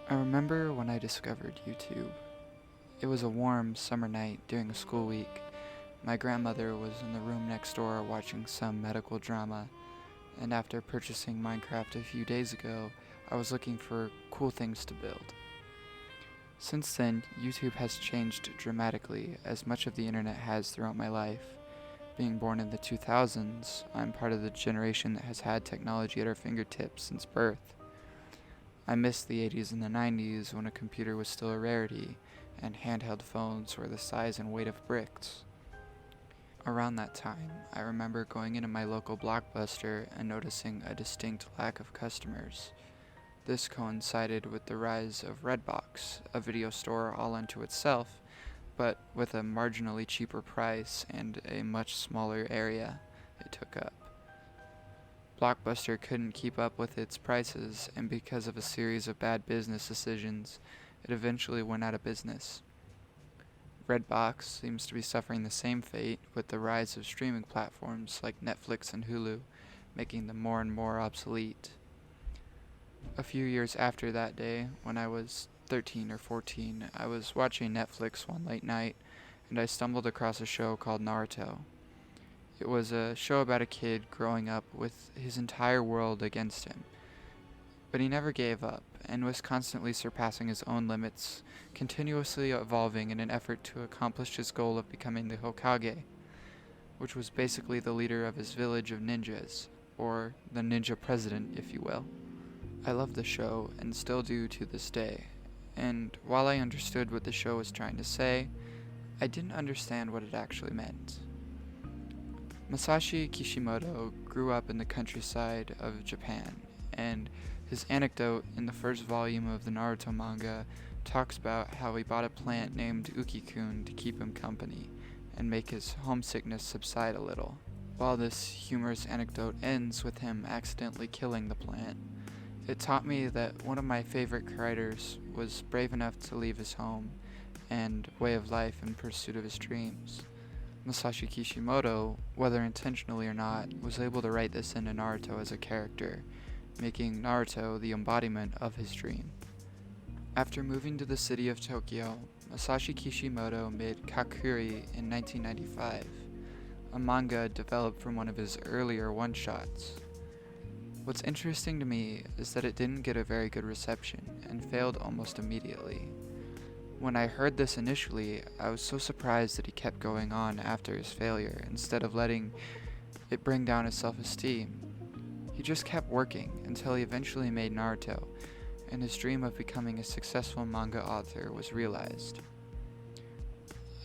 I remember when I discovered YouTube. It was a warm summer night during a school week. My grandmother was in the room next door watching some medical drama, and after purchasing Minecraft a few days ago, I was looking for cool things to build. Since then, YouTube has changed dramatically, as much of the internet has throughout my life. Being born in the 2000s, I'm part of the generation that has had technology at our fingertips since birth. I miss the 80s and the 90s when a computer was still a rarity, and handheld phones were the size and weight of bricks. Around that time, I remember going into my local Blockbuster and noticing a distinct lack of customers. This coincided with the rise of Redbox, a video store all unto itself, but with a marginally cheaper price and a much smaller area it took up. Blockbuster couldn't keep up with its prices, and because of a series of bad business decisions, it eventually went out of business. Redbox seems to be suffering the same fate, with the rise of streaming platforms like Netflix and Hulu, making them more and more obsolete. A few years after that day, when I was 13 or 14, I was watching Netflix one late night, and I stumbled across a show called Naruto. It was a show about a kid growing up with his entire world against him. But he never gave up, and was constantly surpassing his own limits, continuously evolving in an effort to accomplish his goal of becoming the Hokage, which was basically the leader of his village of ninjas, or the ninja president, if you will. I loved the show, and still do to this day, and while I understood what the show was trying to say, I didn't understand what it actually meant. Masashi Kishimoto grew up in the countryside of Japan, and his anecdote in the first volume of the Naruto manga talks about how he bought a plant named Ukikun to keep him company and make his homesickness subside a little. While this humorous anecdote ends with him accidentally killing the plant, it taught me that one of my favorite writers was brave enough to leave his home and way of life in pursuit of his dreams. Masashi Kishimoto, whether intentionally or not, was able to write this into Naruto as a character, making Naruto the embodiment of his dream. After moving to the city of Tokyo, Masashi Kishimoto made Kakuri in 1995, a manga developed from one of his earlier one-shots. What's interesting to me is that it didn't get a very good reception and failed almost immediately. When I heard this initially, I was so surprised that he kept going on after his failure instead of letting it bring down his self-esteem. He just kept working until he eventually made Naruto, and his dream of becoming a successful manga author was realized.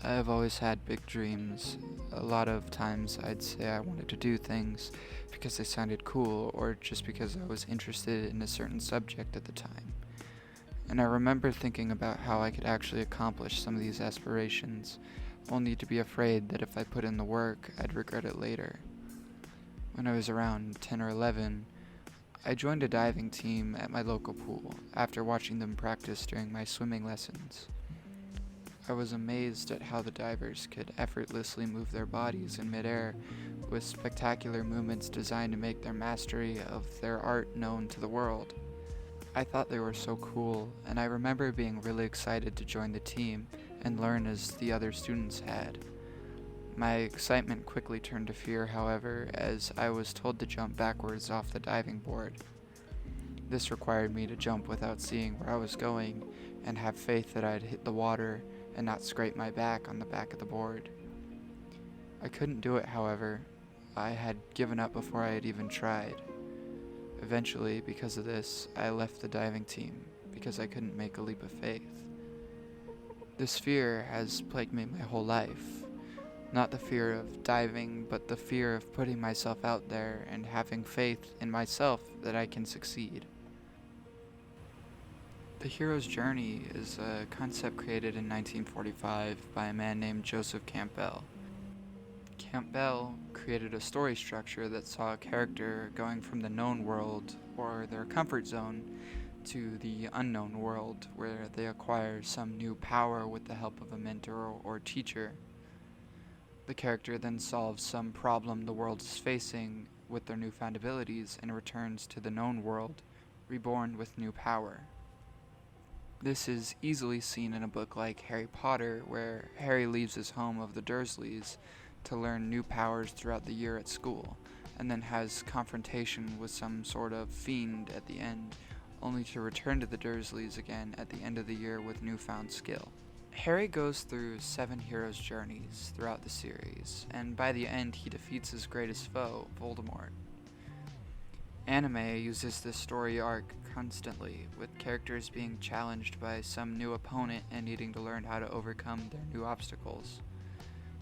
I have always had big dreams. A lot of times I'd say I wanted to do things because they sounded cool or just because I was interested in a certain subject at the time. And I remember thinking about how I could actually accomplish some of these aspirations, only to be afraid that if I put in the work, I'd regret it later. When I was around 10 or 11, I joined a diving team at my local pool after watching them practice during my swimming lessons. I was amazed at how the divers could effortlessly move their bodies in midair with spectacular movements designed to make their mastery of their art known to the world. I thought they were so cool, and I remember being really excited to join the team and learn as the other students had. My excitement quickly turned to fear, however, as I was told to jump backwards off the diving board. This required me to jump without seeing where I was going and have faith that I'd hit the water and not scrape my back on the back of the board. I couldn't do it, however. I had given up before I had even tried. Eventually, because of this, I left the diving team because I couldn't make a leap of faith. This fear has plagued me my whole life. Not the fear of diving, but the fear of putting myself out there and having faith in myself that I can succeed. The hero's journey is a concept created in 1945 by a man named Joseph Campbell. Campbell created a story structure that saw a character going from the known world, or their comfort zone, to the unknown world, where they acquire some new power with the help of a mentor or teacher. The character then solves some problem the world is facing with their newfound abilities and returns to the known world, reborn with new power. This is easily seen in a book like Harry Potter, where Harry leaves his home of the Dursleys to learn new powers throughout the year at school, and then has confrontation with some sort of fiend at the end, only to return to the Dursleys again at the end of the year with newfound skill. Harry goes through 7 heroes' journeys throughout the series, and by the end he defeats his greatest foe, Voldemort. Anime uses this story arc constantly, with characters being challenged by some new opponent and needing to learn how to overcome their new obstacles.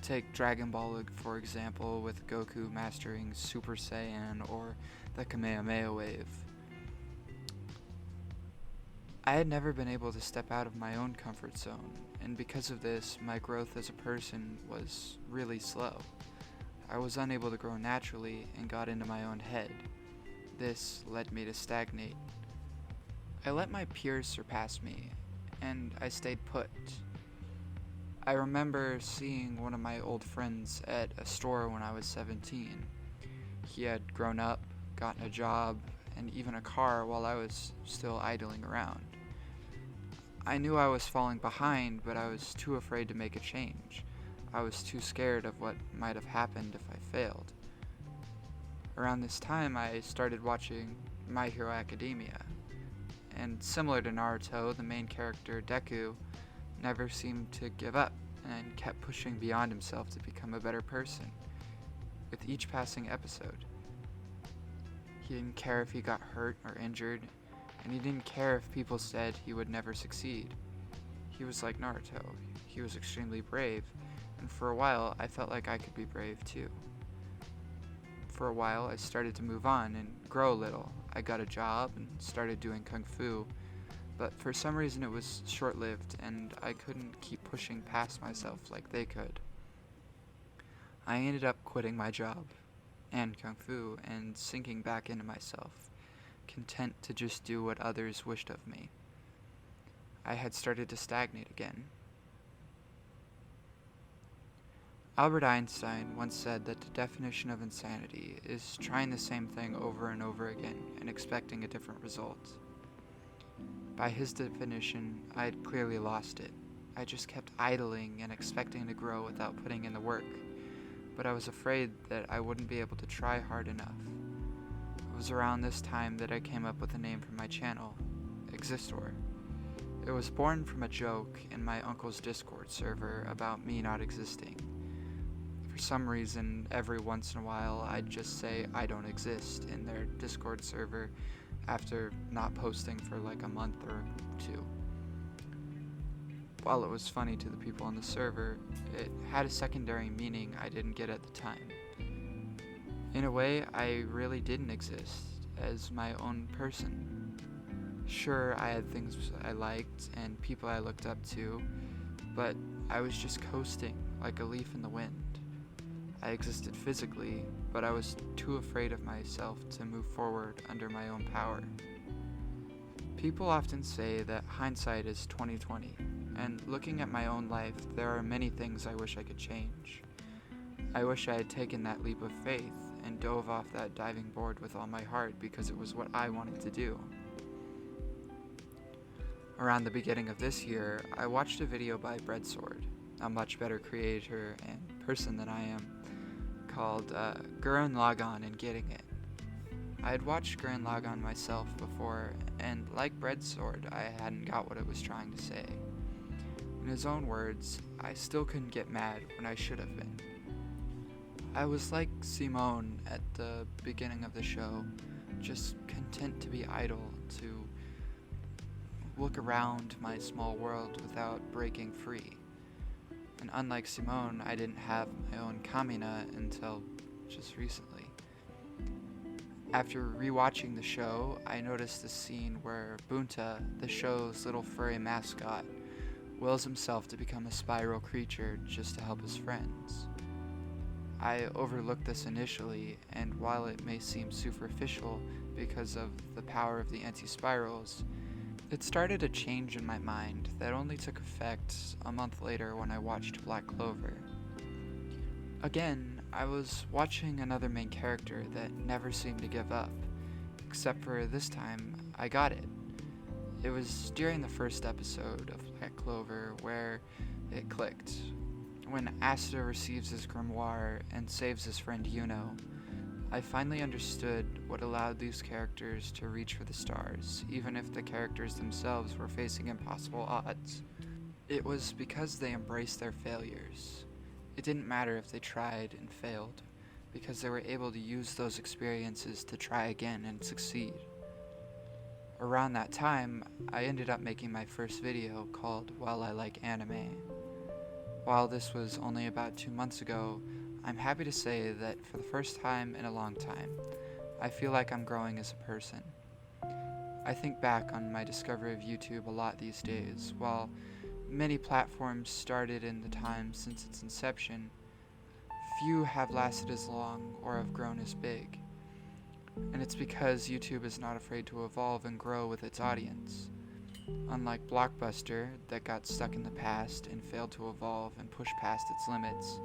Take Dragon Ball, for example, with Goku mastering Super Saiyan or the Kamehameha wave. I had never been able to step out of my own comfort zone, and because of this, my growth as a person was really slow. I was unable to grow naturally and got into my own head. This led me to stagnate. I let my peers surpass me, and I stayed put. I remember seeing one of my old friends at a store when I was 17. He had grown up, gotten a job, and even a car while I was still idling around. I knew I was falling behind, but I was too afraid to make a change. I was too scared of what might have happened if I failed. Around this time, I started watching My Hero Academia, and similar to Naruto, the main character, Deku, never seemed to give up and kept pushing beyond himself to become a better person with each passing episode. He didn't care if he got hurt or injured, and he didn't care if people said he would never succeed. He was like Naruto. He was extremely brave, and for a while, I felt like I could be brave too. For a while, I started to move on and grow a little. I got a job and started doing kung fu, but for some reason it was short-lived and I couldn't keep pushing past myself like they could. I ended up quitting my job and kung fu and sinking back into myself, content to just do what others wished of me. I had started to stagnate again. Albert Einstein once said that the definition of insanity is trying the same thing over and over again and expecting a different result. By his definition, I had clearly lost it. I just kept idling and expecting to grow without putting in the work, but I was afraid that I wouldn't be able to try hard enough. It was around this time that I came up with a name for my channel, Existor. It was born from a joke in my uncle's Discord server about me not existing. For some reason, every once in a while, I'd just say I don't exist in their Discord server after not posting for like a month or 2. While it was funny to the people on the server, it had a secondary meaning I didn't get at the time. In a way, I really didn't exist as my own person. Sure, I had things I liked and people I looked up to, but I was just coasting like a leaf in the wind. I existed physically, but I was too afraid of myself to move forward under my own power. People often say that hindsight is 20/20, and looking at my own life, there are many things I wish I could change. I wish I had taken that leap of faith and dove off that diving board with all my heart because it was what I wanted to do. Around the beginning of this year, I watched a video by Breadsword, a much better creator and person than I am, called Gurren Lagann and Getting It. I had watched Gurren Lagann myself before, and like Breadsword, I hadn't got what it was trying to say. In his own words, I still couldn't get mad when I should have been. I was like Simone at the beginning of the show, just content to be idle, to look around my small world without breaking free. And unlike Simone, I didn't have my own Kamina until just recently. After rewatching the show, I noticed the scene where Bunta, the show's little furry mascot, wills himself to become a spiral creature just to help his friends. I overlooked this initially, and while it may seem superficial because of the power of the anti-spirals, it started a change in my mind that only took effect a month later when I watched Black Clover. Again, I was watching another main character that never seemed to give up, except for this time, I got it. It was during the first episode of Black Clover where it clicked. When Asta receives his grimoire and saves his friend Yuno, I finally understood what allowed these characters to reach for the stars, even if the characters themselves were facing impossible odds. It was because they embraced their failures. It didn't matter if they tried and failed, because they were able to use those experiences to try again and succeed. Around that time, I ended up making my first video called While I Like Anime. While this was only about 2 months ago, I'm happy to say that for the first time in a long time, I feel like I'm growing as a person. I think back on my discovery of YouTube a lot these days. While many platforms started in the time since its inception, few have lasted as long or have grown as big. And it's because YouTube is not afraid to evolve and grow with its audience. Unlike Blockbuster, that got stuck in the past and failed to evolve and push past its limits,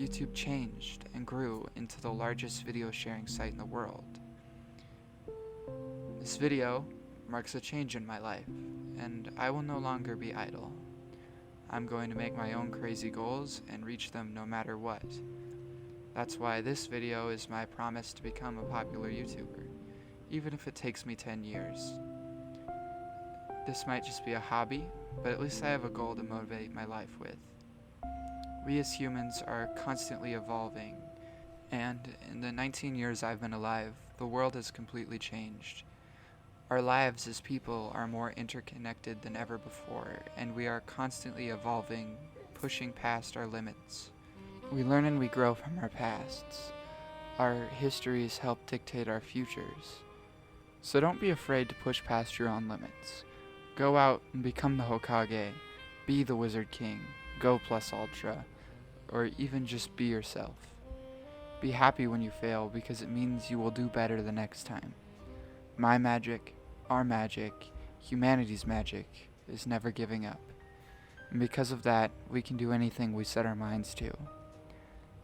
YouTube changed and grew into the largest video sharing site in the world. This video marks a change in my life, and I will no longer be idle. I'm going to make my own crazy goals and reach them no matter what. That's why this video is my promise to become a popular YouTuber, even if it takes me 10 years. This might just be a hobby, but at least I have a goal to motivate my life with. We as humans are constantly evolving, and in the 19 years I've been alive, the world has completely changed. Our lives as people are more interconnected than ever before, and we are constantly evolving, pushing past our limits. We learn and we grow from our pasts. Our histories help dictate our futures. So don't be afraid to push past your own limits. Go out and become the Hokage, be the Wizard King, go plus ultra, or even just be yourself. Be happy when you fail because it means you will do better the next time. My magic, our magic, humanity's magic is never giving up. And because of that, we can do anything we set our minds to.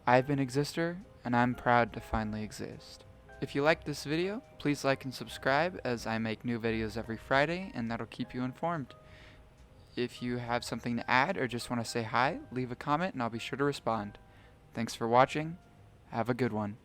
I've been Exister, and I'm proud to finally exist. If you liked this video, please like and subscribe as I make new videos every Friday, and that'll keep you informed. If you have something to add or just want to say hi, leave a comment and I'll be sure to respond. Thanks for watching. Have a good one.